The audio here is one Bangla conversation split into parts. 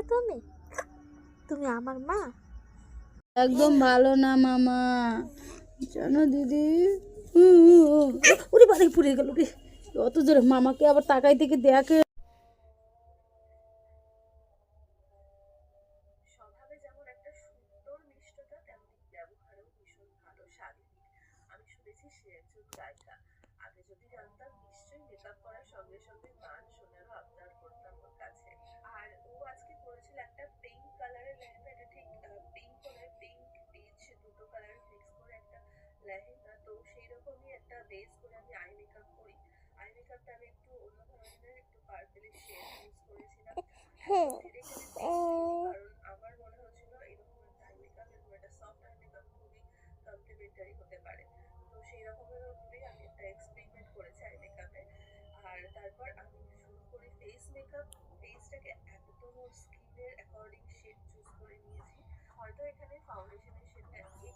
তুমি? তুমি আমার মা? একদম ভালো না মামা, জানো দিদি। ওরে বাড়ি পুড়ে গেল রে। অত জোরে মামাকে আবার তাকাই থেকে দেখে। স্বভাবে যেমন একটা সুন্দর মিষ্টতা, তেমনি ব্যবহারেও ভীষণ ভালো শালীন। আমি শুনেছি সে একজন গায়িকা। আগে যদি জানতাম নিশ্চয়ই মেকআপ করার সঙ্গে সঙ্গে গান শোনারও আবদার করতাম ওর কাছে। আর ও আজকে পরেছিল একটা পিঙ্ক কালারের লেহেঙ্গা। এটা ঠিক পিঙ্ক নয়, পিঙ্ক পিচ দুটো কালার মিক্স করে একটা লেহেঙ্গা। তো সেই রকমই একটা বেস করে আমি আই মেকআপ করি। আই মেকআপটা আমি একটু অন্য ধরনের, একটু পার্পেলিশ শেড ইউজ করেছিলাম। ডিরেক্টলি কারণ আমার মনে হচ্ছিল এরকম একটা আই মেকআপ, এরকম একটা সফট আই মেকআপ খুবই কমপ্লিমেন্টারি হতে পারে। তো সেই রকমের উপরেই আমি একটা এক্সপেরিমেন্ট করেছি আই মেকআপে। আর তারপর আমি শুরু করি ফেস মেকআপ। ফেসটাকে একদম ওর স্কিনের অ্যাকর্ডিং শেড চুজ করে নিয়েছি। হয়তো এখানে ফাউন্ডেশনের শেডটা একটু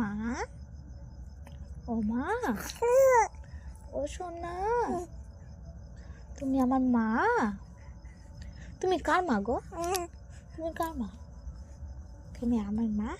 মা, ও মা, ও সোনা, তুমি আমার মা? তুমি কার মা গো? তুমি কার মা? তুমি আমার মা?